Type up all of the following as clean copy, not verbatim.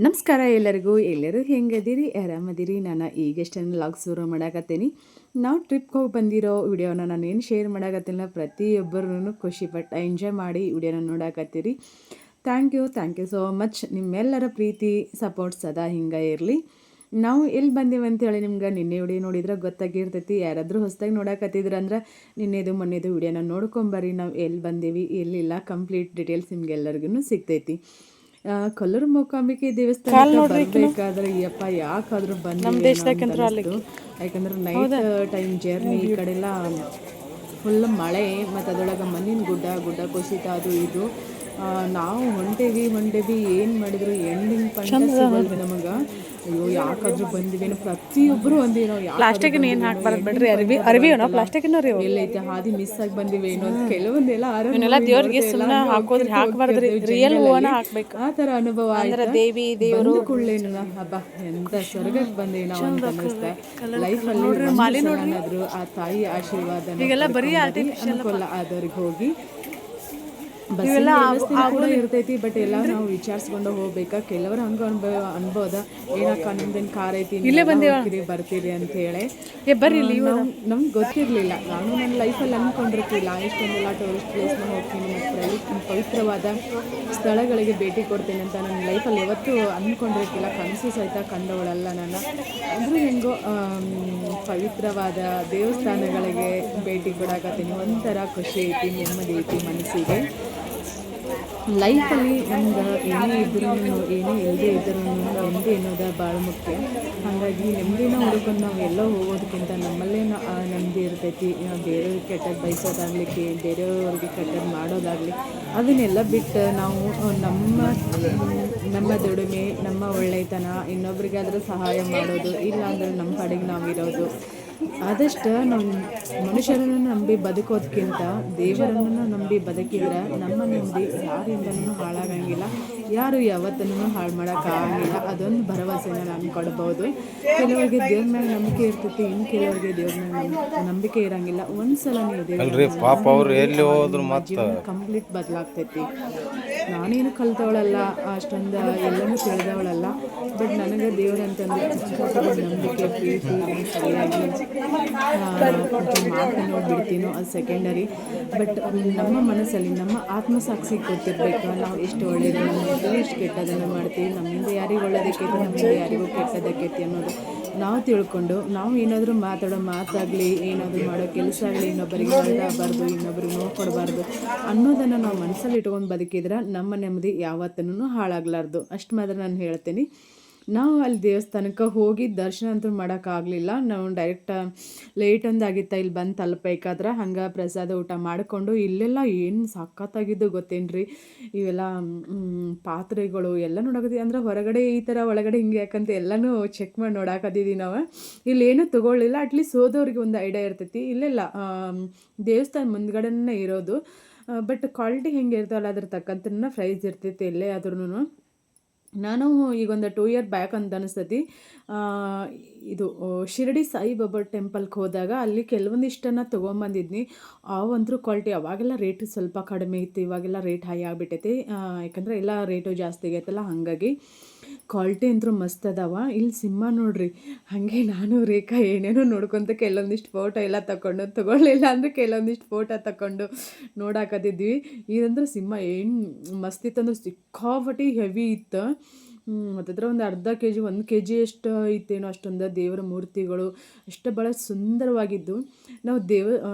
ನಮಸ್ಕಾರ ಎಲ್ಲರಿಗೂ. ಎಲ್ಲರೂ ಹೆಂಗದಿರಿ? ಆರಾಮದಿರಿ? ನಾನು ಈಗಷ್ಟನ್ನು ಲಾಗ್ ಶುರು ಮಾಡಾಕತ್ತೀನಿ. ನಾವು ಟ್ರಿಪ್ಗೆ ಹೋಗಿ ಬಂದಿರೋ ವಿಡಿಯೋನ ನಾನು ಏನು ಶೇರ್ ಮಾಡಾಕತ್ತಿಲ್ಲ. ಪ್ರತಿಯೊಬ್ಬರೂ ಖುಷಿಪಟ್ಟು ಎಂಜಾಯ್ ಮಾಡಿ ವಿಡಿಯೋನ ನೋಡಾಕತ್ತೀರಿ. Thank you so much. ನಿಮ್ಮೆಲ್ಲರ ಪ್ರೀತಿ ಸಪೋರ್ಟ್ ಸದಾ ಹಿಂಗೆ ಇರಲಿ. ನಾವು ಎಲ್ಲಿ ಬಂದೀವಿ ಅಂತೇಳಿ ನಿಮ್ಗೆ ನಿನ್ನೆ ವಿಡಿಯೋ ನೋಡಿದ್ರೆ ಗೊತ್ತಾಗಿರ್ತೈತಿ. ಯಾರಾದರೂ ಹೊಸದಾಗಿ ನೋಡಾಕತ್ತಿದ್ರು ಅಂದ್ರೆ ನಿನ್ನೆದು ಮೊನ್ನೆದು ವಿಡಿಯೋನ ನೋಡ್ಕೊಂಬರ್ರಿ. ನಾವು ಎಲ್ಲಿ ಬಂದೀವಿ ಎಲ್ಲಿಲ್ಲ ಕಂಪ್ಲೀಟ್ ಡೀಟೇಲ್ಸ್ ನಿಮ್ಗೆಲ್ಲರಿಗೂ ಸಿಗ್ತೈತಿ. ಕೊಲ್ಲೂರು ಮೂಕಾಂಬಿಕೆ ದೇವಸ್ಥಾನಕ್ಕೆ ಬರಬೇಕಾದ್ರೆ ಯಪ್ಪ ಯಾಕಾದ್ರೂ ಬಂದಿತ್ತು. ಯಾಕಂದ್ರೆ ನೈಟ್ ಟೈಮ್ ಜರ್ನಿ ಈ ಕಡೆಲ್ಲ ಫುಲ್ ಮಳೆ ಮತ್ತು ಅದರೊಳಗೆ ಮಣ್ಣಿನ ಗುಡ್ಡ ಕುಸಿತ ಅದು ಇದು. ನಾವು ಹೊಂಟೇವಿ ಏನು ಮಾಡಿದ್ರು ಎಂಡಿಂಗ್ ಪಾಯಿಂಟ್ ನಮಗೆ. ಅಯ್ಯೋ ಯಾಕಾದ್ರೂ ಬಂದಿವೇನೋ ಪ್ರತಿಯೊಬ್ಬರು ಅಂದಿವಿ ನಾವು. ಪ್ಲಾಸ್ಟಿಕ್ ಏನು ಹಾಕ್ಬಾರ್ದು ಬಿಡ್ರಿ. ಅರಿವಿನೋ ಪ್ಲಾಸ್ಟಿಕ್ ಎಲ್ಲೈತೆ ಹಾದಿ ಮಿಸ್ ಆಗಿ ಬಂದಿವೇನೋ ಅಂತ ಕೆಲವೊಂದೆಲ್ಲ ದೇವ್ರಿಗೆ ಸುಮ್ಮನೆ ಹಾಕೋದ್ರಿ ಹಾಕ್ಬಾರ್ದ್ರಿ. ರಿಯಲ್ ಹೂವನ ಹಾಕ್ಬೇಕು. ಆ ಥರ ಅನುಭವ ಅಂದ್ರೆ ದೇವಿ ದೇವರು ಕುಳ್ಳೇನು ಹಬ್ಬ ಎಂತ ಸ್ವರ್ಗಕ್ಕೆ ಬಂದೀವಿ ನಾವು ಅಂತ ಅನ್ನಿಸ್ತಾ. ಲೈಫಲ್ಲಿ ಆದ್ರೂ ಆ ತಾಯಿ ಆಶೀರ್ವಾದ ಈಗೆಲ್ಲ ಬರೀ ಅನುಕೂಲ ಆದವ್ರಿಗೆ ಹೋಗಿ ಕೂಡ ಇರ್ತೈತಿ. ಬಟ್ ಎಲ್ಲ ನಾವು ವಿಚಾರಿಸ್ಕೊಂಡು ಹೋಗ್ಬೇಕಾ. ಕೆಲವರು ಹಂಗೆ ಅನ್ಬೋದ ಏನಕ್ಕ ನಿಮ್ದೇನು ಕಾರ್ ಐತಿ ಇಲ್ಲೇ ಬರ್ತೀರಿ ಅಂತ ಹೇಳಿ. ನಮ್ಗೆ ಗೊತ್ತಿರಲಿಲ್ಲ. ನಾನು ನನ್ನ ಲೈಫಲ್ಲಿ ಅಂದ್ಕೊಂಡಿರ್ತಿಲ್ಲ ಇಷ್ಟೊಂದೆಲ್ಲ ಟೂರಿಸ್ಟ್ ಪ್ಲೇಸ್ನ ಹೋಗ್ತೀನಿ ಮತ್ತು ಪವಿತ್ರವಾದ ಸ್ಥಳಗಳಿಗೆ ಭೇಟಿ ಕೊಡ್ತೀನಿ ಅಂತ ನನ್ನ ಲೈಫಲ್ಲಿ ಯಾವತ್ತೂ ಅಂದ್ಕೊಂಡಿರ್ತಿಲ್ಲ. ಕನಸು ಸಹಿತ ಕಂಡವಳಲ್ಲ ನಾನು. ಅಂದರೂ ಹೆಂಗೋ ಪವಿತ್ರವಾದ ದೇವಸ್ಥಾನಗಳಿಗೆ ಭೇಟಿ ಕೊಡಾಕತ್ತೀನಿ. ಒಂಥರ ಖುಷಿ ಐತಿ, ನೆಮ್ಮದಿ ಐತಿ ಮನಸ್ಸಿಗೆ. ಲೈಫಲ್ಲಿ ನಮ್ಗೆ ಏನೇ ಇದ್ರೂ ಏನೇ ಇಲ್ಲದೆ ಇದ್ರೂ ನೆಮ್ಮದಿ ಅನ್ನೋದು ಭಾಳ ಮುಖ್ಯ. ಹಾಗಾಗಿ ನೆಮ್ಮದಿನ ಹುಡ್ಕೊಂಡು ನಾವು ಎಲ್ಲೋ ಹೋಗೋದಕ್ಕಿಂತ ನಮ್ಮಲ್ಲೇ ನೆಮ್ಮದಿ ಇರ್ತೈತಿ. ಬೇರೆಯವ್ರಿಗೆ ಕೆಟ್ಟದ್ದು ಬಯಸೋದಾಗಲಿಕ್ಕೆ ಬೇರೆಯವ್ರಿಗೆ ಕೆಟ್ಟದ್ದು ಮಾಡೋದಾಗಲಿ ಅದನ್ನೆಲ್ಲ ಬಿಟ್ಟು ನಾವು ನಮ್ಮ ದುಡಿಮೆ ನಮ್ಮ ಒಳ್ಳೆಯತನ ಇನ್ನೊಬ್ರಿಗಾದರೂ ಸಹಾಯ ಮಾಡೋದು, ಇಲ್ಲ ಅಂದರೆ ನಮ್ಮ ಕಡೆಗೆ ನಾವಿರೋದು. ಆದಷ್ಟು ನಾವು ಮನುಷ್ಯರನ್ನು ನಂಬಿ ಬದುಕೋದಕ್ಕಿಂತ ದೇವರನ್ನು ನಂಬಿ ಬದುಕಿದ್ರೆ ನಮ್ಮ ನೆಮ್ಮದಿ ಯಾರಿಂದನೂ ಹಾಳಾಗಂಗಿಲ್ಲ, ಯಾರು ಯಾವತ್ತೂ ಹಾಳು ಮಾಡೋಕ್ಕಾಗಂಗಿಲ್ಲ. ಅದೊಂದು ಭರವಸೆನ ನಾನು ಕೊಡ್ಬೋದು. ಕೆಲವರಿಗೆ ದೇವ್ರ ಮೇಲೆ ನಂಬಿಕೆ ಇರ್ತೈತಿ, ಇನ್ನು ಕೆಲವರಿಗೆ ದೇವ್ರ ಮೇಲೆ ನಂಬಿಕೆ ಇರೋಂಗಿಲ್ಲ. ಒಂದ್ಸಲ ನೀವು ಜೀವನ ಕಂಪ್ಲೀಟ್ ಬದಲಾಗ್ತೈತಿ. ನಾನೇನು ಕಲ್ತವಳಲ್ಲ, ಅಷ್ಟೊಂದು ಎಲ್ಲನೂ ತಿಳಿದವಳಲ್ಲ. ಬಟ್ ನನಗೆ ದೇವ್ರಂತಂದ್ರೆ ನಂಬಿಕೆ ಪ್ರೀತಿ ಸರಿಯಾಗಿ ಮಾತು ನೋಡ್ಬಿಡ್ತೀನೋ ಅದು ಸೆಕೆಂಡರಿ. ಬಟ್ ನಮ್ಮ ಮನಸ್ಸಲ್ಲಿ ನಮ್ಮ ಆತ್ಮಸಾಕ್ಷಿಗೆ ಗೊತ್ತಿರಬೇಕು ನಾವು ಎಷ್ಟು ಒಳ್ಳೆಯದನ್ನು ಮಾಡ್ತೀವಿ, ಎಷ್ಟು ಕೆಟ್ಟದನ್ನು ಮಾಡ್ತೀವಿ, ನಮ್ಮಿಂದ ಯಾರಿಗೂ ಒಳ್ಳೆಯದಕ್ಕೈತಿ, ನಮ್ಮಿಂದ ಯಾರಿಗೂ ಕೆಟ್ಟದಕ್ಕೈತಿ ಅನ್ನೋದು ನಾವು ತಿಳ್ಕೊಂಡು ನಾವು ಏನಾದರೂ ಮಾತಾಡೋ ಮಾತಾಗಲಿ ಏನಾದರೂ ಮಾಡೋ ಕೆಲಸ ಆಗಲಿ ಇನ್ನೊಬ್ಬರಿಗೆ ಮಾಡಬಾರ್ದು, ಇನ್ನೊಬ್ಬರಿಗೆ ನೋಡ್ಕೊಡ್ಬಾರ್ದು ಅನ್ನೋದನ್ನು ನಾವು ಮನಸ್ಸಲ್ಲಿ ಇಟ್ಕೊಂಡು ಬದುಕಿದ್ರೆ ನಮ್ಮ ನೆಮ್ಮದಿ ಯಾವತ್ತೂ ಹಾಳಾಗಲಾರ್ದು. ಅಷ್ಟು ಮಾತ್ರ ನಾನು ಹೇಳ್ತೀನಿ. ನಾವು ಅಲ್ಲಿ ದೇವಸ್ಥಾನಕ್ಕೆ ಹೋಗಿ ದರ್ಶನ ಅಂತೂ ಮಾಡೋಕ್ಕಾಗಲಿಲ್ಲ. ನಾವು ಡೈರೆಕ್ಟ್ ಲೇಟ್ ಒಂದಾಗಿತ್ತು ಇಲ್ಲಿ ಬಂದು ತಲುಪಬೇಕಾದ್ರೆ. ಹಂಗೆ ಪ್ರಸಾದ ಊಟ ಮಾಡಿಕೊಂಡು ಇಲ್ಲೆಲ್ಲ ಏನು ಸಖತ್ತಾಗಿದ್ದು ಗೊತ್ತೇನ್ರಿ. ಇವೆಲ್ಲ ಪಾತ್ರೆಗಳು ಎಲ್ಲ ನೋಡಕತ್ತೀವಿ. ಅಂದ್ರೆ ಹೊರಗಡೆ ಈ ಥರ ಒಳಗಡೆ ಹಿಂಗೆ ಯಾಕಂತ ಎಲ್ಲನೂ ಚೆಕ್ ಮಾಡಿ ನೋಡಾಕತ್ತಿದ್ದೀವಿ ನಾವು. ಇಲ್ಲೇನೂ ತೊಗೊಳ್ಳಿಲ್ಲ. ಅಟ್ಲೀಸ್ಟ್ ಹೋದವ್ರಿಗೆ ಒಂದು ಐಡಿಯಾ ಇರ್ತೈತಿ. ಇಲ್ಲೆಲ್ಲ ದೇವಸ್ಥಾನ ಮುಂದ್ಗಡೆನೇ ಇರೋದು. ಬಟ್ ಕ್ವಾಲಿಟಿ ಹೆಂಗೆ ಇರ್ತಾವಲ್ಲ ಅದ್ರ ತಕ್ಕಂತ ಪ್ರೈಸ್ ಇರ್ತೈತಿ ಎಲ್ಲೇ ಆದ್ರೂ. ನಾನು ಈಗೊಂದು 2 ಇಯರ್ ಬ್ಯಾಕ್ ಅಂತ ಅನಿಸ್ತೈತಿ ಇದು ಶಿರಡಿ ಸಾಯಿಬಾಬಾ ಟೆಂಪಲ್ಗೆ ಹೋದಾಗ ಅಲ್ಲಿ ಕೆಲವೊಂದಿಷ್ಟನ್ನು ತೊಗೊಂಬಂದಿದ್ನಿ. ಅವಂತರೂ ಕ್ವಾಲಿಟಿ ಅವಾಗೆಲ್ಲ ರೇಟ್ ಸ್ವಲ್ಪ ಕಡಿಮೆ ಇತ್ತು, ಇವಾಗೆಲ್ಲ ರೇಟ್ ಹೈ ಆಗಿಬಿಟ್ಟೈತಿ. ಯಾಕಂದರೆ ಎಲ್ಲ ರೇಟು ಜಾಸ್ತಿ ಆಗೈತಲ್ಲ, ಹಾಗಾಗಿ ಕ್ವಾಲಿಟಿ ಅಂತೂ ಮಸ್ತ್ ಅದಾವ. ಇಲ್ಲಿ ಸಿಂಹ ನೋಡ್ರಿ, ಹಾಗೆ ನಾನು ರೇಖಾ ಏನೇನೋ ನೋಡ್ಕೊತ ಕೆಲವೊಂದಿಷ್ಟು ಫೋಟೋ ಎಲ್ಲ ತೊಗೊಳ್ಳಿಲ್ಲ ಅಂದರೆ ಕೆಲವೊಂದಿಷ್ಟು ಫೋಟೋ ತಗೊಂಡು ನೋಡಾಕತ್ತಿದ್ವಿ. ಇದಂದ್ರೆ ಸಿಂಹ ಏನು ಮಸ್ತ್ ಇತ್ತು ಅಂದ್ರೆ ಸಿಕ್ಕಾಪಟ್ಟಿ ಹೆವಿ ಇತ್ತು. ಮತ್ತದ್ರ ಒಂದು ಅರ್ಧ kg 1 kg ಎಷ್ಟು ಇತ್ತೇನೋ ಅಷ್ಟೊಂದು ದೇವರ ಮೂರ್ತಿಗಳು ಎಷ್ಟು ಭಾಳ ಸುಂದರವಾಗಿದ್ದು. ನಾವು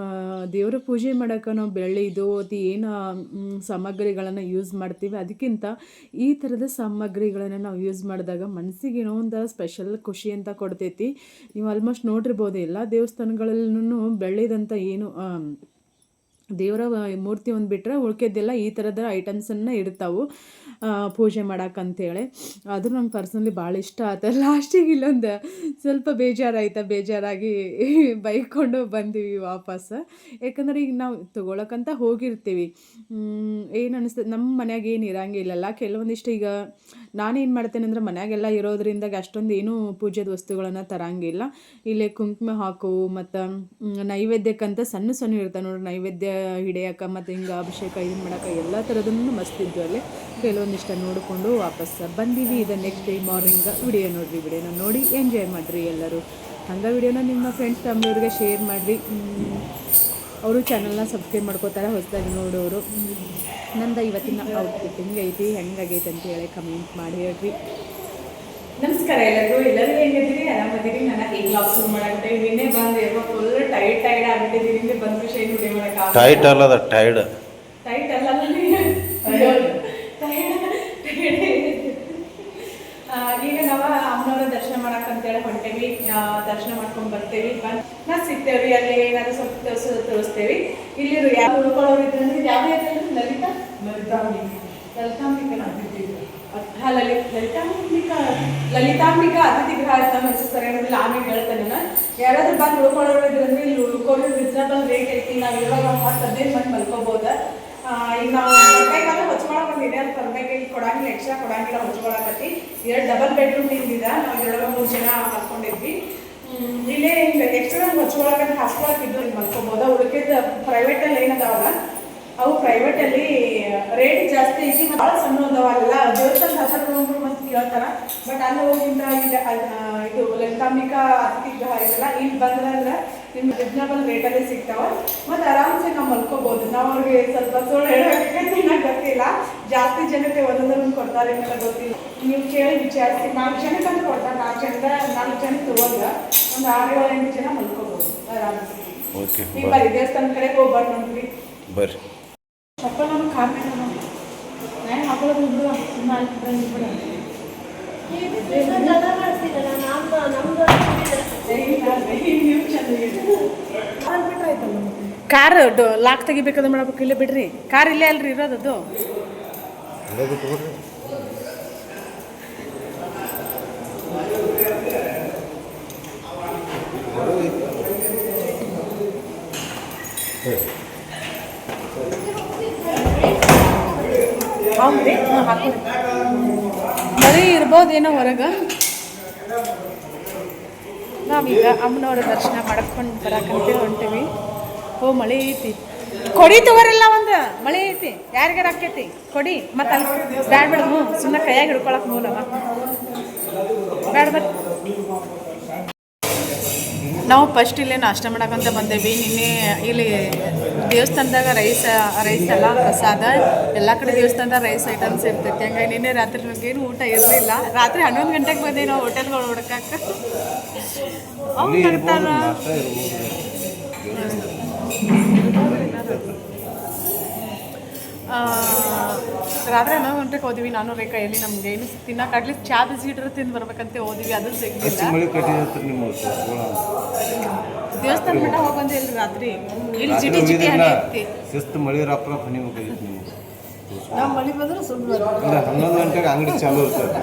ದೇವರ ಪೂಜೆ ಮಾಡೋಕೆ ನಾವು ಬೆಳ್ಳಿದು ಏನು ಸಾಮಗ್ರಿಗಳನ್ನು ಯೂಸ್ ಮಾಡ್ತೀವಿ, ಅದಕ್ಕಿಂತ ಈ ಥರದ ಸಾಮಗ್ರಿಗಳನ್ನು ನಾವು ಯೂಸ್ ಮಾಡಿದಾಗ ಮನಸ್ಸಿಗೆ ಏನೋ ಒಂದು ಸ್ಪೆಷಲ್ ಖುಷಿ ಅಂತ ಕೊಡ್ತೈತಿ. ನೀವು ಆಲ್ಮೋಸ್ಟ್ ನೋಡಿರ್ಬೋದು ಎಲ್ಲ ದೇವಸ್ಥಾನಗಳಲ್ಲೂ ಬೆಳ್ಳಿದಂಥ ಏನು ದೇವರ ಮೂರ್ತಿ ಒಂದು ಬಿಟ್ಟರೆ ಉಳ್ಕೆದ್ದೆಲ್ಲ ಈ ಥರದ ಐಟಮ್ಸನ್ನು ಇರ್ತಾವೆ ಪೂಜೆ ಮಾಡೋಕ್ಕಂತೇಳಿ. ಅದು ನಂಗೆ ಪರ್ಸ್ನಲಿ ಭಾಳ ಇಷ್ಟ ಆಯ್ತು. ಲಾಸ್ಟಿಗೆ ಇಲ್ಲೊಂದು ಸ್ವಲ್ಪ ಬೇಜಾರಾಗಿ ಬೈಕೊಂಡು ಬಂದೀವಿ ವಾಪಸ್. ಯಾಕಂದ್ರೆ ಈಗ ನಾವು ತೊಗೊಳಕ್ಕಂತ ಹೋಗಿರ್ತೀವಿ. ಏನು ಅನಿಸ್ತದೆ ನಮ್ಮ ಮನ್ಯಾಗ ಏನು ಇರೋಂಗಿಲ್ಲಲ್ಲ. ಕೆಲವೊಂದಿಷ್ಟು ಈಗ ನಾನೇನು ಮಾಡ್ತೇನೆ ಅಂದರೆ ಮನ್ಯಾಗೆಲ್ಲ ಇರೋದ್ರಿಂದ ಅಷ್ಟೊಂದು ಏನೂ ಪೂಜೆದ ವಸ್ತುಗಳನ್ನು ತರಂಗಿಲ್ಲ. ಇಲ್ಲೇ ಕುಂಕುಮ ಹಾಕು ಮತ್ತು ನೈವೇದ್ಯಕ್ಕಂತ ಸಣ್ಣ ಸಣ್ಣ ಇರ್ತಾವೆ ನೋಡ್ರಿ, ನೈವೇದ್ಯ ಹಿಡಿಯೋಕೆ ಮತ್ತು ಹಿಂಗೆ ಅಭಿಷೇಕ ಇದನ್ನು ಮಾಡೋಕೆ ಎಲ್ಲ ಥರದನ್ನು ಮಸ್ತ್ ಇದ್ವು ಅಲ್ಲಿ. ಕೆಲವೊಂದಿಷ್ಟ ನೋಡಿಕೊಂಡು ವಾಪಸ್ ಬಂದೀವಿ. ಇದು ನೆಕ್ಸ್ಟ್ ಡೇ ಮಾರ್ನಿಂಗ್ ವಿಡಿಯೋ ನೋಡಿರಿ. ವಿಡಿಯೋನ ನೋಡಿ ಎಂಜಾಯ್ ಮಾಡಿರಿ ಎಲ್ಲರೂ. ಹಂಗೆ ವಿಡಿಯೋನ ನಿಮ್ಮ ಫ್ರೆಂಡ್ಸ್ ಫ್ಯಾಮಿಲಿಯವ್ರಿಗೆ ಶೇರ್ ಮಾಡಿರಿ. ಅವರು ಚಾನಲ್ನ ಸಬ್ಸ್ಕ್ರೈಬ್ ಮಾಡ್ಕೋತಾರೆ ಹೊಸದಾಗಿ ನೋಡೋರು. ನಂದು ಇವತ್ತಿನ ಔಟ್ಫಿಟ್ ಹಿಂಗೈತಿ, ಹೆಂಗಾಗೈತೆ ಅಂತ ಹೇಳಿ ಕಮೆಂಟ್ ಮಾಡಿ ಹೇಳ್ರಿ. ನಮಸ್ಕಾರ ಎಲ್ಲರೂ ಹೆಂಗಿದ್ದೀರಿ? ಆರಾಮದಿರಿ? ನಾನು ಈಗ ವ್ಲಾಗ್ ಶುರು ಮಾಡಕ್ಕೆ ನಿನ್ನೆ ಬಂದು ಏನೋ ಫುಲ್ ಟೈರ್ಡ್ ಆಗಿಬಿಟ್ಟಿದ್ದೀರಿ. ಬಂದ ವಿಷಯ ವಿಡಿಯೋ ಮಾಡೋಕೆ ಟೈಟ್ ಅಲ್ಲದ ಟೈರ್ಡ್ ಅಲ್ಲ ಈಗ ನಾವು ಅಮ್ಮನವರ ದರ್ಶನ ಮಾಡಕ್ಕಂತೇಳಿ ಹೊಂಟೇವಿ. ದರ್ಶನ ಮಾಡ್ಕೊಂಡು ಬರ್ತೇವಿ. ಮತ್ತೆ ಸಿಗ್ತೇವ್ರಿ. ಅಲ್ಲಿ ಏನಾದ್ರು ಸ್ವಲ್ಪ ತೋರಿಸ್ತೇವಿ. ಇಲ್ಲಿ ಯಾವ ಉಳ್ಕೊಳ್ಳೋರು ಇದ್ರಂದ್ರೆ ಯಾವ ಲಲಿತಾಂಬಿಕಾ ಅತಿಥಿ ಗೃಹ ಅಂತ ಹೆಸರು ಏನಂದ್ರೆ ಆಮೇಲೆ ಹೇಳ್ತೇನೆ ನಾನು. ಯಾರಾದ್ರೂ ಬಂದು ಉಳ್ಕೊಳ್ಳೋರು ಇದ್ರಂದ್ರೆ ಇಲ್ಲಿ ಉಳ್ಕೊಳ್ಳೋ ರೀಸನಬಲ್ ರೇಟ್ ಐತಿ. ನಾವು ಇವಾಗ 10-15 ಮಂದಿ ಮಲ್ಕೋಬೋದ. ಈಗ ನಾವು ಹೊರಬೇಕಾದ್ರೆ ಹೊಚ್ಕೊಳಕ್ಕೆ ಒಂದು ಇದೆ ಅಂತ ಹೊರಬೇಕು. ಇಲ್ಲಿ ಕೊಡಂಗಿಲ್ಲ, ಎಕ್ಸ್ಟ್ರಾ ಕೊಡಂಗಿಲ್ಲ, ಹೊಚ್ಕೊಳಕತ್ತಿ. 2 ಡಬಲ್ ಬೆಡ್ರೂಮ್ ಹಿಂಗಿದೆ. ನಾವು 2-3 ಜನ ಮಲ್ಕೊಂಡಿದ್ವಿ. ಇಲ್ಲೇ ಹಿಂಗೆ ಎಕ್ಸ್ಟ್ರಾ ಹೊಚ್ಕೊಳಕ್ಕೆ ಹಾಸ್ಕೊಳಕ್ಕೆ ಇದ್ದು ಇಲ್ಲಿ ಮಲ್ಕೋಬೋದ. ಉಳ್ಕಿದ ಪ್ರೈವೇಟಲ್ಲಿ ಏನದಾವಲ್ಲ ಅವು ಪ್ರೈವೇಟಲ್ಲಿ ರೇಟ್ ಜಾಸ್ತಿ ಐತಿ. ಭಾಳ ಸಣ್ಣ ಅದಾವಲ್ಲ. ದೇವಸ್ಥಾನದ ಹತ್ತಿರ ಹೋಗ್ಬಿಟ್ಟು ಮತ್ತೆ ಕೇಳ್ತಾರ. ಬಟ್ ಅಲ್ಲಿ ಹೋಗಿಂದ ಇಲ್ಲಿ ಇದು ಲಲಿತಾಂಬಿಕಾ ಅತಿಥಿ ಗೃಹ ಇದೆಲ್ಲ ಇಲ್ಲಿ ಬಂದ್ರೆ ನಿಮ್ಗೆ ರೀಸನಬಲ್ ರೇಟಲ್ಲೇ ಸಿಗ್ತಾವ. ಮತ್ತು ಆರಾಮ್ಸೆ ನಾವು ಮಲ್ಕೋಬೋದು. ನಾವು ಅವ್ರಿಗೆ ಸ್ವಲ್ಪ ಸೋಳು ಹೇಳೋಕ್ಕೆ ಗೊತ್ತಿಲ್ಲ. ಜಾಸ್ತಿ ಜನಕ್ಕೆ ಒಂದೊಂದನ್ನು ಕೊಡ್ತಾರೆ ಅಂತ ಗೊತ್ತಿಲ್ಲ. ನೀವು ಕೇಳಿ ವಿಚಾರಿಸಿ 4 ಜನಕ್ಕೆ ಅಂತ ಕೊಡ್ತಾರೆ. 4 ಜನ ತಗೋಲ್ಲ. ಒಂದು 6-7 ಜನ ಮಲ್ಕೋಬೋದು ಆರಾಮ್ಸೆ. ಈಗ ಬರ್ರಿ ದೇವಸ್ಥಾನ ಕಡೆ ಹೋಗಿ ಬರ್ರಿ. ಬರ್ರಿ ಚಪ್ಪಲ್ ನಮ್ಮ ಕಾರ್ ಮೇಲೆ ನಾನು ಹಾಕೊಳ್ಳೋದು ಬಿಡು. ಕಾರ್ ಲಾಕ್ ತೆಗಿಬೇಕಾದ್ರೆ ಮಾಡ್ಬೇಕು. ಇಲ್ಲೇ ಬಿಡ್ರಿ. ಕಾರ್ ಇಲ್ಲೇ ಅಲ್ರಿ ಇರೋದದು. ಹೌದ್ರಿ, ಹಾಕಿ ಬರೀ ಇರ್ಬೋದೇನೋ ಹೊರಗೆ. ನಾವೀಗ ಅಮ್ಮನವರ ದರ್ಶನ ಮಾಡ್ಕೊಂಡು ಬರಕಂತೇಳಿ ಹೊಂಟೀವಿ. ಮಳೆ ಐತಿ. ಕೊಡಿ ತಗೋರಿಲ್ಲ, ಒಂದು ಮಳೆ ಐತಿ. ಯಾರಿಗಾರ ಆಕೈತಿ ಕೊಡಿ. ಮತ್ತು ಅಲ್ಲಿ ಬ್ಯಾಡ ಬೇಡ. ಸುಮ್ಮನೆ ಕೈಯಾಗಿ ಹಿಡ್ಕೊಳಕ್ಕೆ ಮೂಲ ಬ್ಯಾಡ ಬೇಡ. ನಾವು ಫಸ್ಟ್ ಇಲ್ಲೇ ನಾಷ್ಟ ಮಾಡೋಕ್ಕಂತ ಬಂದೇವಿ. ನಿನ್ನೆ ಇಲ್ಲಿ ದೇವಸ್ಥಾನದಾಗ ರೈಸ್ ಎಲ್ಲ ಪ್ರಸಾದ. ಎಲ್ಲ ಕಡೆ ದೇವಸ್ಥಾನದಾಗ ರೈಸ್ ಐಟಮ್ಸ್ ಇರ್ತೈತಿ. ಹಂಗಾಗಿ ನಿನ್ನೆ ರಾತ್ರಿ ನಮಗೇನು ಊಟ ಇರಲಿಲ್ಲ. ರಾತ್ರಿ 11 ಗಂಟೆಗೆ ಬಂದೆ ನಾವು ಹೋಟೆಲ್ಗಳು ಹುಡ್ಕಕ್ಕೆ. ಅವ್ರು ತರ್ತಾರ. ರಾತ್ರಿ 11 ಗಂಟೆಗೆ ಹೋದಿವಿ. ನಾನು ರೇಖೆಯಲ್ಲಿ ನಮ್ಗೆ ಏನು ತಿನ್ನಕ್ಕೆ ಅಟ್ಲೀಸ್ಟ್ ಚಾ ಬಿಸ್ಕಿಟ್ರು ತಿಂದು ಬರ್ಬೇಕಂತ ಹೋದಿವಿ. ಅದು ಸಿಗಲಿಲ್ಲ. ದೇವಸ್ಥಾನ ಮಟ್ಟ ಹೋಗಿ ಬಂದಿಲ್ಲ ರಾತ್ರಿ. ಇಲ್ಲಿ ಜಿಟಿ ಜಿಟಿ ಹನಿ ಶಿಸ್ತು ಮಳಿ ರಪ್ಪ ಹನಿ ಹೋಗಿತ್ತು. ನಾವು ಮಳೆ ಬಂದ್ರೆ ಸುಮ್ಮನೆ 11 ಗಂಟೆಗೆ ಅಂಗಡಿ ಚಾಲು ಇರ್ತದೆ.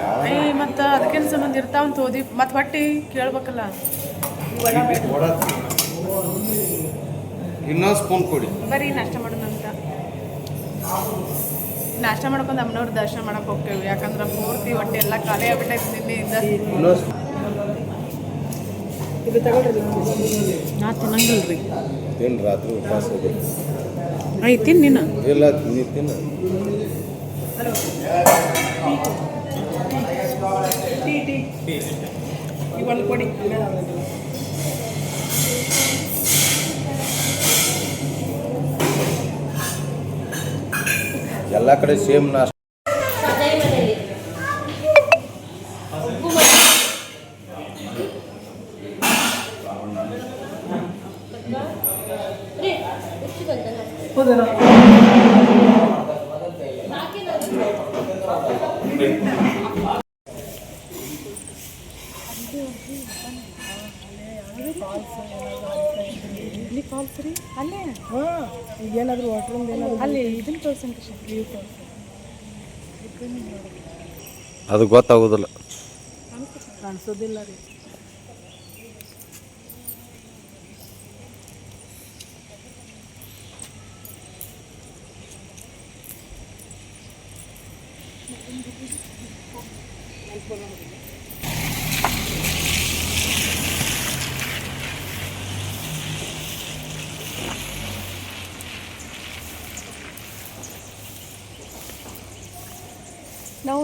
ಮತ್ತು ಅದಕ್ಕೇನು ಸಂಬಂಧ ಇರ್ತಾವಂತ ಹೋದಿ. ಮತ್ತು ಹೊಟ್ಟಿ ಕೇಳ್ಬೇಕಲ್ಲ. ಇನ್ನೊಂದು ಸ್ಪೂನ್ ಕೊಡಿ. ಬರೀ ನಾಷ್ಟ ಮಾಡೋಣ ಅಂತ ನಾಷ್ಟ ಮಾಡ್ಕೊಂಡು ಅಮ್ಮನವ್ರ ದರ್ಶನ ಮಾಡಕ್ಕೆ ಹೋಗ್ತೇವೆ. ಯಾಕಂದ್ರೆ ಪೂರ್ತಿ ಹೊಟ್ಟೆ ಎಲ್ಲ ಖಾಲಿ ಆಗ್ಬಿಟ್ಟೈತೆ ನಿನ್ನೆಯಿಂದ. ಇದು ತಗೊಳ್ರಿ. ನಾ ತಿನ್ನಂಗಿಲ್ರಿ. ತಿನ್ನು ರಾತ್ರಿ ಉಪವಾಸ ಐತಿ ನೀನು ಇಲ್ಲ ನೀ ತಿನ್ನು. ಈಗ ಒಂದು ಕೊಡಿ. ಎಲ್ಲ ಕಡೆ ಸೇಮ್ ನಾಷ್ಟ. ಫಾಲ್ಸ್ ರೀ ಅಲ್ಲೇ. ಈಗೇನಾದರೂ ವಾಟ್ರೂಮ್ ಏನಾದರೂ ಅಲ್ಲಿ ಇದನ್ನು ತೋರ್ಸಂಕ ವ್ಯೂ ತೋರ್ಸ. ಅದು ಗೊತ್ತಾಗೋದಿಲ್ಲ, ಕಾಣಿಸೋದಿಲ್ಲ ರೀ. ನಾವು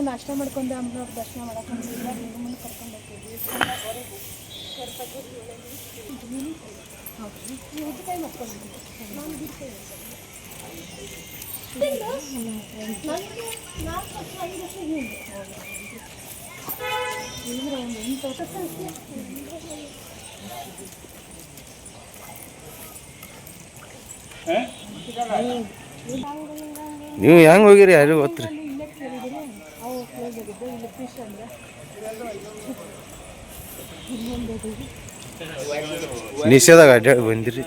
ನಾಷ್ಟ ಮಾಡ್ಕೊಂಡು ಅಮ್ಮನವ್ರ ದರ್ಶನ ಮಾಡಕ್ಕೆ ಬಂದಿಲ್ಲ ಮುಂದೆ ಕರ್ಕೊಂಡು ಹೋಗ್ತೀವಿ ಕೈ ಮಾಡ್ಕೊಂಡಿದ್ದೀನಿ ನಾನು ನೀವು ಹೆಂಗೆ ಹೋಗಿರಿ ಯಾರಿಗೂ ಗೊತ್ತ್ರಿ ನಿಷೇಧಾಗ ಅಡ್ಡಾಡಿ ಬಂದಿರಿ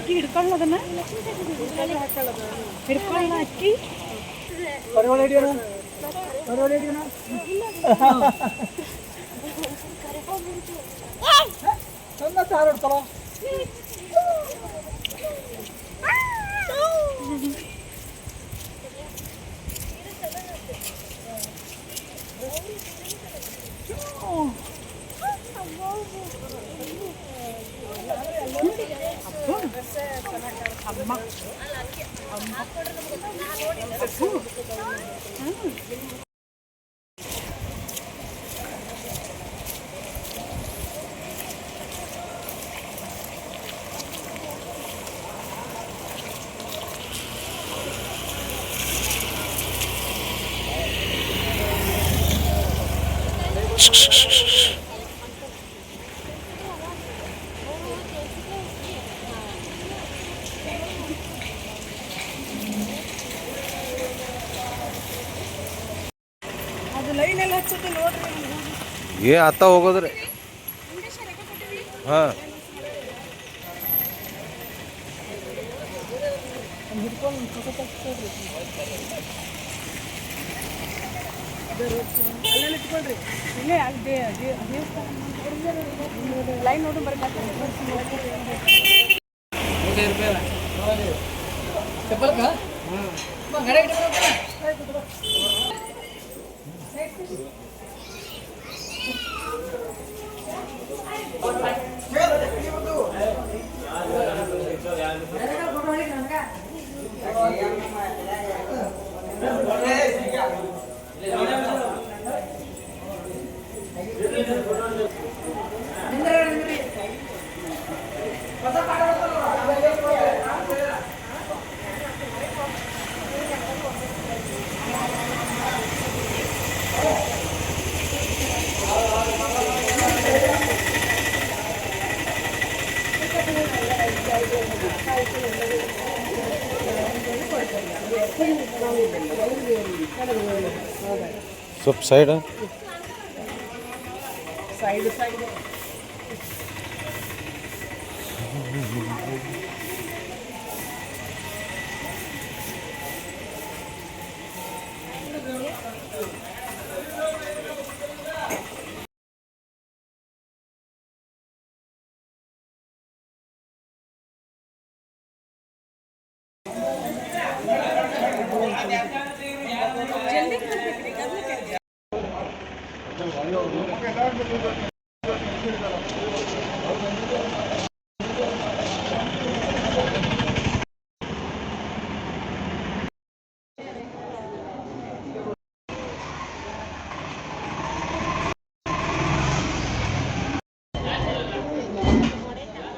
ಹಿಡ್ಕೊಳ್ಳ ಅದನ್ನ ಹಿಡ್ಕೊಳ್ಳ ಅಕ್ಕಿ ಅದು ಲೈನ್ ಎಲ್ಲ ಹಚ್ಚೋದು ನೋಡ್ರಿ ಅತ್ತ ಹೋಗೋದ್ರಿ ಹಾಂ ಇಲ್ಲೇ ಲೈನ್ ನೋಡಿ ಸ್ವಲ್ಪ ಸೈಡ್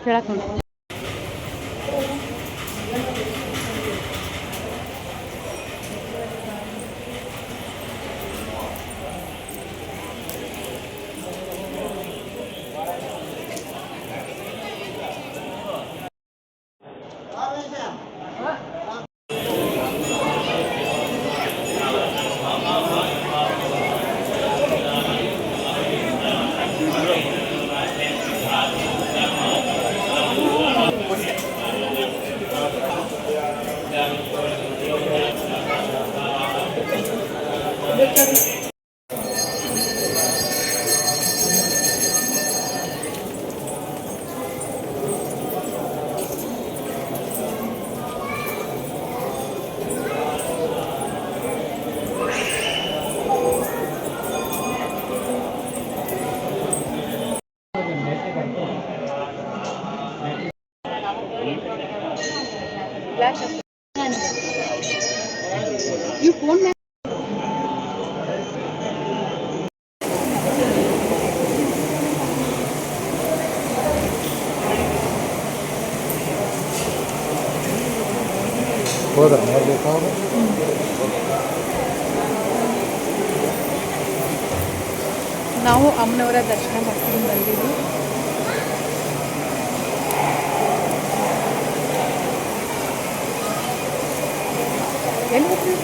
ಹೇಳಕ್ಕೆ ಹೋದ್ರ ನೋಡ್ಬೇಕಾದ್ರೆ ನಾವು ಅಮ್ಮನವರ ದರ್ಶನ ಮಾಡ್ಕೊಂಡು ಬಂದಿದ್ವಿ. ಎಲ್ಲಿ ಹೋಗ್ತೀವಿ?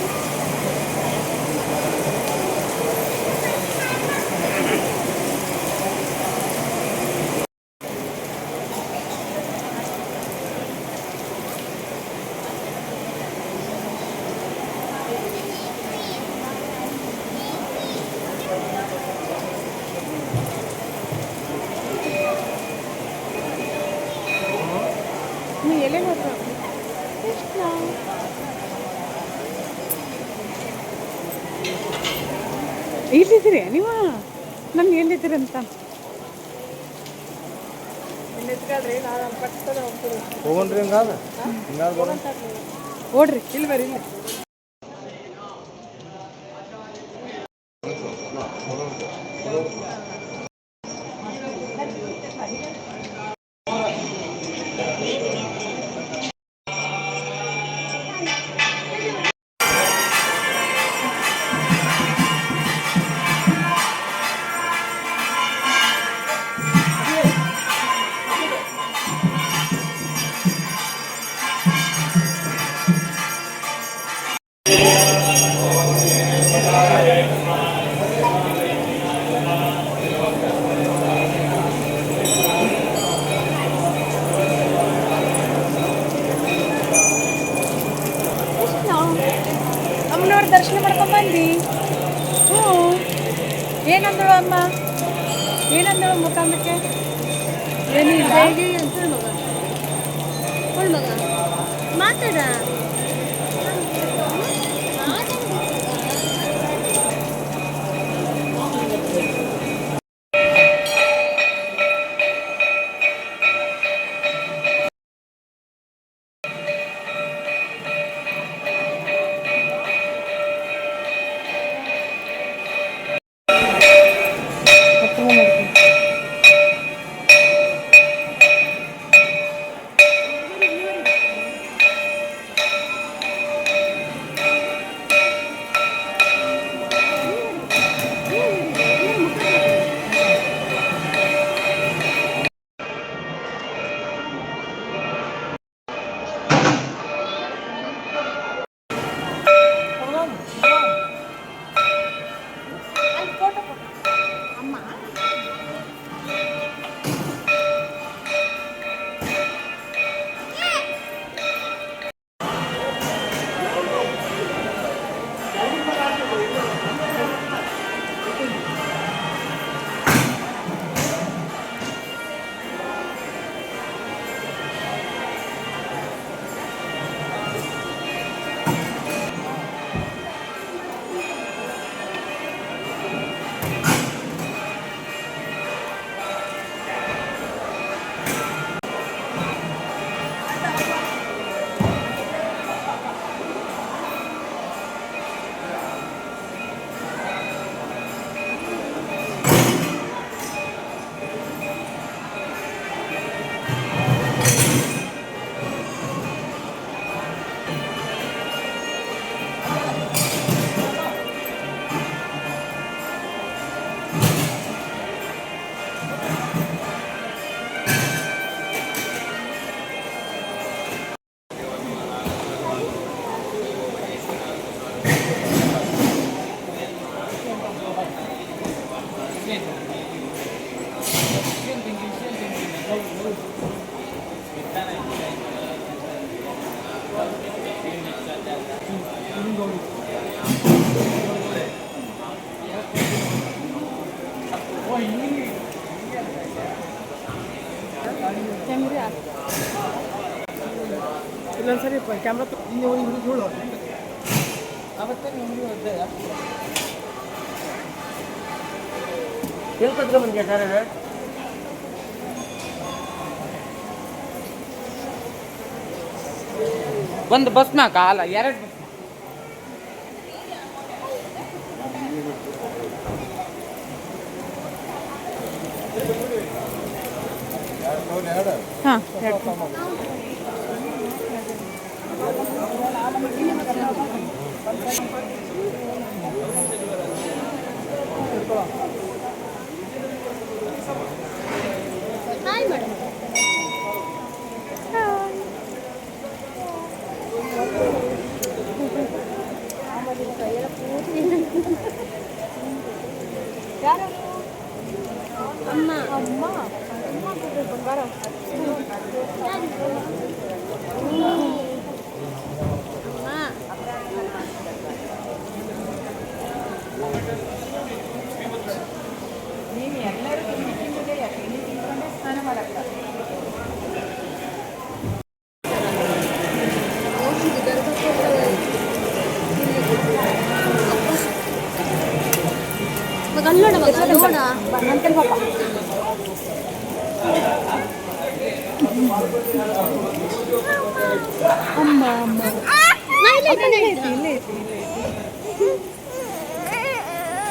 ನೀವು ಎಲ್ಲೆಲ್ಲಿ ಹೋಗ್ತೀವಿ? ಇಲ್ಲಿದ್ದೀರಿ ನೀವು? ನನ್ಗೆ ಎಲ್ಲಿದ್ದೀರಿ ಅಂತ ಹೋಗೋಣ್ರಿ ಹಿಂಗಾದ ಓಡ್ರಿ ಇಲ್ಲಿ ಬರ್ರಿ ಇಲ್ಲಿ. ಅಮ್ಮನವ್ರ ದರ್ಶನ ಮಾಡ್ಕೊಂಬಂದು. ಹ್ಞೂ, ಏನಂದಳು ಅಮ್ಮ? ಏನಂದಳು ಮುಖಾಂಬಕ್ಕೆ? ಏನಿಲ್ಲ ಮಾತಾಡ ಹೆಂಗ್ರಿ ಇನ್ನೊಂದ್ಸರಿ ಕ್ಯಾಮ್ರಾ ಹಿಂದೆ ಹೋಗಿ ಹುಡುಗ ಅವತ್ತೇ ನೀವು ಎಲ್ಲಿ ಕತ್ಕೊಂಡ್ಬಂದ್ಯಾ ಸರ್ ಒಂದು ಬಸ್ನಾಗ ಅಲ್ಲ 2 ಬಸ್. ಹಾಂ 2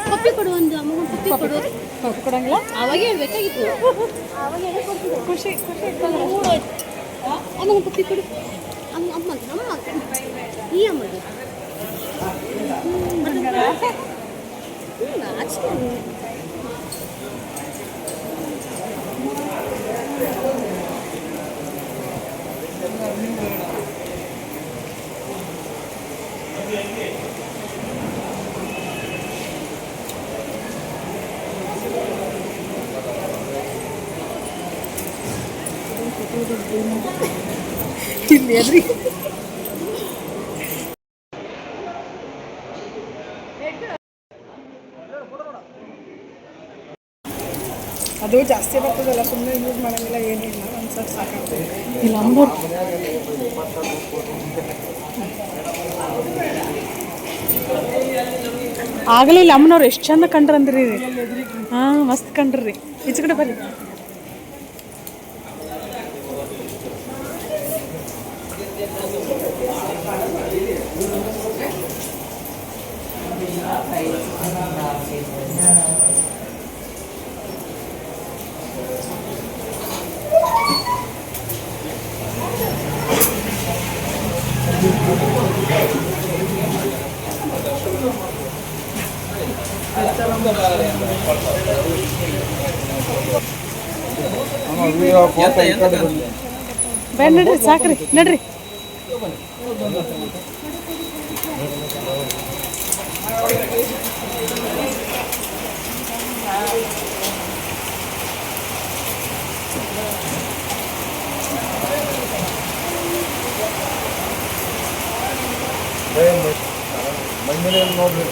ಪಪ್ಪಿ ಕೊಡು ಒಂದು ಅಮ್ಮ ಪಪ್ಪಿ ಕೊಡು ಕೊಡಂಗಿಲ್ಲ ಅವಾಗ ಹೇಳ್ಬೇಕಾಗಿತ್ತು ಖುಷಿ ಅಮ್ಮ ಪಪ್ಪಿ ಕೊಡು ಅಮ್ಮ ಈ ಅಮ್ಮಗೆ ಆಚೆ ಇಲ್ಲಿ ಎದ್ರಿ ಅದು ಜಾಸ್ತಿ ಬರ್ತದಲ್ಲ ಸುಮ್ಮನೆ ಯೂಸ್ ಮಾಡೋಂಗಿಲ್ಲ ಏನಿಲ್ಲ ಒಂದ್ಸಲ ಸಾಕಾಗ್ತದೆ ಇಲ್ಲ ಅಮ್ಮ ಆಗಲೇ ಇಲ್ಲ ಅಮ್ಮನವ್ರು ಎಷ್ಟು ಚಂದ ಕಂಡ್ರಂದ್ರಿ ಹಾಂ ಮಸ್ತ್ ಕಂಡ್ರಿ ಈಚೆ ಕಡೆ ಬರ್ರಿ ಬೇಡ ನಡ್ರಿ ಸಾಕ್ರಿ ನಡ್ರಿ ನೋಡ್ರಿ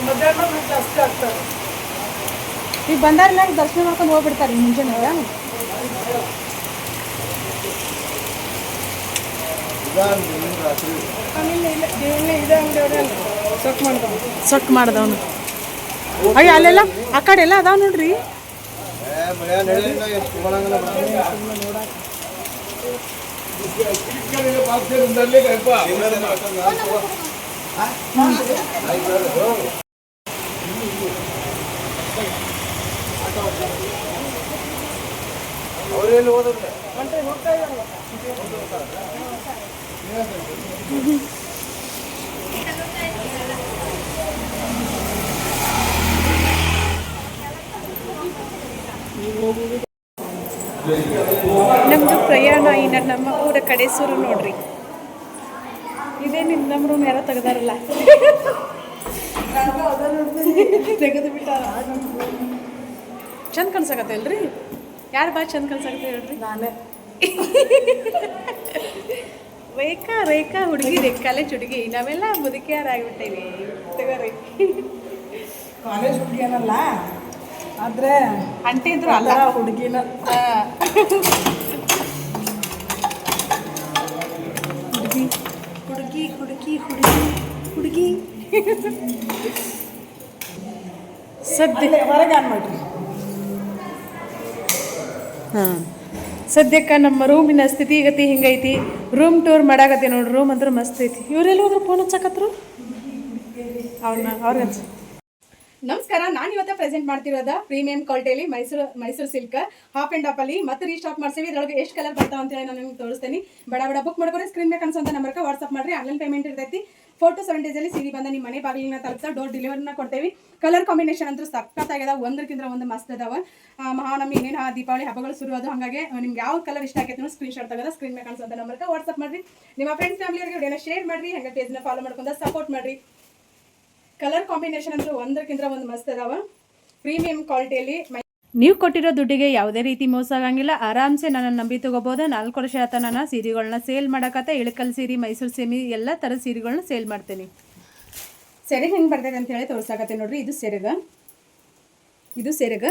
ಮಧ್ಯಾಹ್ನ ಜಾಸ್ತಿ ಆಗ್ತದೆ ಈಗ ಬಂದಾರ ದರ್ಶನ ಮಾಡ್ಕೊಂಡು ಹೋಗ್ಬಿಡ್ತಾರೆ ಮುಂಜಾನೆ ಇದೆ ಅಂಗಡಿ ಸೊಟ್ಟು ಮಾಡ್ದವನು ಅಯ್ಯ ಅಲ್ಲೆಲ್ಲ ಆ ಕಡೆ ಎಲ್ಲ ಅದಾವ ನೋಡ್ರಿ ಅವ್ರೇನು ಹೋದ್ರೆ ನಮ್ಮದು ಪ್ರಯಾಣ ಇನ್ನು ನಮ್ಮ ಊರ ಕಡೆ ಸುರು ನೋಡ್ರಿ ಇದೇ ನಮ್ಮ ರೂಮ್ ಯಾರೋ ತೆಗ್ದಾರಲ್ಲ ತೆಗೆದು ಬಿಟ್ಟಾರ ಚಂದ ಕನ್ಸಕತ್ತಲ್ರಿ ಯಾರು ಭಾಳ ಚಂದ ಕನ್ಸಕತ್ತೆ ಹೇಳ್ರಿ ನಾನೇ ರೇಖಾ ಹುಡುಗಿ ಕಾಲೇಜ್ ಹುಡುಗಿ ನಾವೆಲ್ಲ ಮುದುಕಿಯಾರಾಗ್ಬಿಟ್ಟೇವಿ ತಗೋರಿ ಕಾಲೇಜ್ ಹುಡುಗಿಯನಲ್ಲ ಆದ್ರೆ ಅಂಟಿ ಇದ್ರು ಅಲ್ಲ ಹುಡುಗಿನ ಹುಡುಗಿ ಹುಡುಗಿ ಹುಡುಗಿ ಹುಡುಗಿ ಹುಡುಗಿ ಸದ್ಯ ಹೊರಗೆ ಆನ್ ಮಾಡ್ರಿ. ಹಾಂ ಸದ್ಯಕ್ಕೆ ನಮ್ಮ ರೂಮಿನ ಸ್ಥಿತಿಗತಿ ಹಿಂಗೈತಿ. ರೂಮ್ ಟೂರ್ ಮಾಡಾಕತ್ತಿ ನೋಡ್ರಿ. ರೂಮ್ ಅಂದ್ರೆ ಮಸ್ತ್ ಐತಿ. ಇವರೆಲ್ಲ ಹೋದ್ರು ಫೋನ್ ಹಚ್ಚಕತ್ರು ಅವ್ರಿಗೆ ನಮಸ್ಕಾರ. ನಾನು ಇವತ್ತು ಪ್ರೆಸೆಂಟ್ ಮಾಡ್ತಿರೋದು ಪ್ರೀಮಿಯಂ ಕ್ವಾಲಿಟಿಯಲ್ಲಿ ಮೈಸೂರು ಸಿಲ್ಕ್ ಹಾಫ್ ಆ್ಯಂಡ್ ಹಾಫಲ್ಲಿ ಮತ್ತೆ ರೀಸ್ಟಾಕ್ ಮಾಡ್ತೀವಿ. ಇದರೊಳಗೆ ಎಷ್ಟು ಕಲರ್ ಬರ್ತಾವ ಅಂತೇಳಿ ನಾನು ನಿಮ್ಗೆ ತೋರಿಸ್ತೀನಿ. ಬಡ ಬುಕ್ ಮಾಡ್ಕೊಂಡು ಸ್ಕ್ರೀನ್ ಮೇಲೆ ಕಾಣಿಸೋಂಥ ನಂಬರ್ಗೆ ವಾಟ್ಸಪ್ ಮಾಡಿರಿ. ಆನ್ಲೈನ್ ಪೇಮೆಂಟ್ ಇರ್ತೈತಿ. 4 to 7 ಡೇಸಲ್ಲಿ ಸೀರೆ ಬಂದ ನಿಮ್ಮ ಮನೆ ಬಾಗಿಲಿನ ತಲುಪ್ತಾ ಡೋರ್ ಡೆಲಿವರಿನ ಕೊಡ್ತೇವೆ. ಕಲರ್ ಕಾಂಬಿನೇಷನ್ ಅಂತೂ ಸಖತ್ತಾಗ್ಯದ. ಒಂದಕ್ಕಿಂತ ಒಂದು ಮಸ್ತ್ ಅದಾವ. ಮಹಾನವಮಿ ಏನೇನು ದೀಪಾವಳಿ ಹಬ್ಬಗಳು ಶುರು ಅದು. ಹಾಗಾಗಿ ನಿಮ್ಗೆ ಯಾವ ಕಲರ್ ಇಷ್ಟ ಆಗೈತೆ ಸ್ಕ್ರೀನ್ ಶಾಟ್ ತೆಗೆದ ಸ್ಕ್ರೀನ್ ಮೇಲೆ ಕಾಣಿಸೋಂಥ ನಂಬರ್ಗೆ ವಾಟ್ಸಪ್ ಮಾಡಿರಿ. ನಿಮ್ಮ ಫ್ರೆಂಡ್ಸ್ ಫ್ಯಾಮಿಲಿಯವರಿಗೆ ವಿಡಿಯೋನ ಶೇರ್ ಮಾಡಿರಿ. ಹಾಗೆ ಪೇಜ್ನ ಫಾಲೋ ಮಾಡ್ಕೊಂಡು ಸಪೋರ್ಟ್ ಮಾಡಿರಿ. ಕಲರ್ ಕಾಂಬಿನೇಷನ್ ಅಂತೂ ಒಂದಕ್ಕಿಂತ ಒಂದು ಮಸ್ತ್ ಅದಾವ. ಪ್ರೀಮಿಯಂ ಕ್ವಾಲಿಟಿಯಲ್ಲಿ ನೀವು ಕೊಟ್ಟಿರೋ ದುಡ್ಡಿಗೆ ಯಾವುದೇ ರೀತಿ ಮೋಸ ಆಗಂಗಿಲ್ಲ. ಆರಾಮ್ಸೆ ನನ್ನ ನಂಬಿ ತೊಗೋಬೋದು. 4 ವರ್ಷ ಆತ ನಾನು ಸೀರೆಗಳನ್ನ ಸೇಲ್ ಮಾಡಕತ್ತೆ. ಇಳಕಲ್ ಸೀರೆ, ಮೈಸೂರು ಸೀರೆ ಎಲ್ಲ ಥರದ ಸೀರೆಗಳನ್ನ ಸೇಲ್ ಮಾಡ್ತೀನಿ. ಸೆರೆ ಹೆಂಗೆ ಬರ್ತೈತೆ ಅಂತ ಹೇಳಿ ತೋರ್ಸಾಕತ್ತೆ ನೋಡ್ರಿ. ಇದು ಸೆರಗ,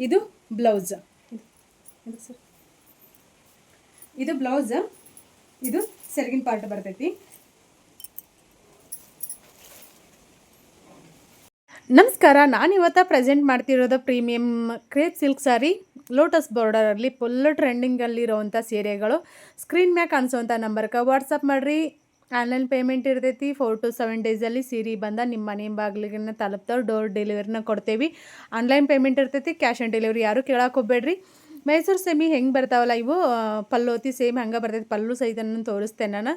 ಇದು ಬ್ಲೌಸ್, ಇದು ಬ್ಲೌಸ್, ಇದು ಸೆರಗಿನ ಪಾರ್ಟ್ ಬರ್ತೈತಿ. ನಮಸ್ಕಾರ. ನಾನಿವತ್ತು ಪ್ರೆಸೆಂಟ್ ಮಾಡ್ತಿರೋದು ಪ್ರೀಮಿಯಮ್ ಕ್ರೇಪ್ ಸಿಲ್ಕ್ ಸಾರಿ ಲೋಟಸ್ ಬಾರ್ಡರಲ್ಲಿ ಫುಲ್ ಟ್ರೆಂಡಿಂಗಲ್ಲಿರೋವಂಥ ಸೀರೆಗಳು. ಸ್ಕ್ರೀನ್ ಮ್ಯಾಗ ಕಾಣಿಸೋವಂಥ ನಂಬರ್ಗೆ ವಾಟ್ಸಪ್ ಮಾಡಿರಿ. ಆನ್ಲೈನ್ ಪೇಮೆಂಟ್ ಇರ್ತೈತಿ. 4 to 7 ಡೇಸಲ್ಲಿ ಸೀರೆ ಬಂದ ನಿಮ್ಮ ಮನೆ ಬಾಗಿಲಿಗೆ ತಲುಪ್ತಾರೆ. ಡೋರ್ ಡೆಲಿವರಿನ ಕೊಡ್ತೇವೆ. ಆನ್ಲೈನ್ ಪೇಮೆಂಟ್ ಇರ್ತೈತಿ. ಕ್ಯಾಶ್ ಆನ್ ಡೆಲಿವರಿ ಯಾರು ಕೇಳಕ್ಕೆ ಹೋಗ್ಬೇಡ್ರಿ. ಮೈಸೂರು ಸೆಮಿ ಹೆಂಗೆ ಬರ್ತಾವಲ್ಲ ಇವು ಪಲ್ಲೋತಿ ಸೇಮ್ ಹಂಗೆ ಬರ್ತೈತೆ. ಪಲ್ಲು ಸೈಜನ್ನು ತೋರಿಸ್ತೇನೆ ನಾನು.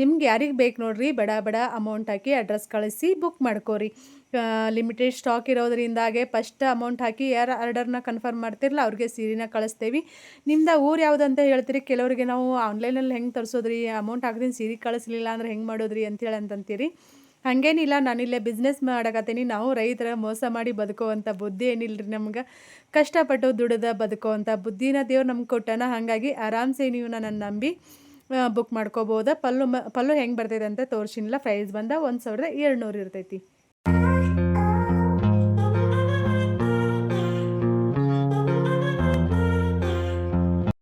ನಿಮ್ಗೆ ಯಾರಿಗೆ ಬೇಕು ನೋಡಿರಿ, ಬಡ ಅಮೌಂಟ್ ಹಾಕಿ ಅಡ್ರೆಸ್ ಕಳಿಸಿ ಬುಕ್ ಮಾಡ್ಕೋರಿ. ಲಿಮಿಟೆಡ್ ಸ್ಟಾಕ್ ಇರೋದ್ರಿಂದಾಗೆ ಫಸ್ಟ್ ಅಮೌಂಟ್ ಹಾಕಿ ಯಾರು ಆರ್ಡರ್ನ ಕನ್ಫರ್ಮ್ ಮಾಡ್ತಿರಲ್ಲ ಅವ್ರಿಗೆ ಸೀರೆನ ಕಳಿಸ್ತೀವಿ. ನಿಮ್ದು ಊರು ಯಾವುದು ಅಂತ ಹೇಳ್ತೀರಿ. ಕೆಲವರಿಗೆ ನಾವು ಆನ್ಲೈನಲ್ಲಿ ಹೆಂಗೆ ತರಿಸೋದ್ರಿ, ಅಮೌಂಟ್ ಹಾಕಿದ್ರೆ ಸೀರೆ ಕಳಿಸ್ಲಿಲ್ಲ ಅಂದ್ರೆ ಹೆಂಗೆ ಮಾಡೋದ್ರಿ ಅಂತೇಳಿ ಅಂತಂತೀರಿ. ಹಾಗೇನಿಲ್ಲ, ನಾನಿಲ್ಲೇ ಬಿಸ್ನೆಸ್ ಮಾಡಕತ್ತೀನಿ. ನಾವು ರೈತರ ಮೋಸ ಮಾಡಿ ಬದುಕುವಂಥ ಬುದ್ಧಿ ಏನಿಲ್ಲರಿ ನಮ್ಗೆ. ಕಷ್ಟಪಟ್ಟು ದುಡಿದ ಬದುಕುವಂಥ ಬುದ್ಧಿನ ದೇವ್ರು ನಮ್ಗೆ ಕೊಟ್ಟಾನ. ಹಾಗಾಗಿ ಆರಾಮ್ಸೆ ನೀವು ನನ್ನ ನಂಬಿ ಬುಕ್ ಮಾಡ್ಕೋಬೋದು. ಪಲ್ಲು ಹೆಂಗೆ ಬರ್ತೈತೆ ಅಂತ ತೋರಿಸಿನಿಲ್ಲ. ಪ್ರೈಸ್ ಬಂದ 1200 ಇರ್ತೈತಿ.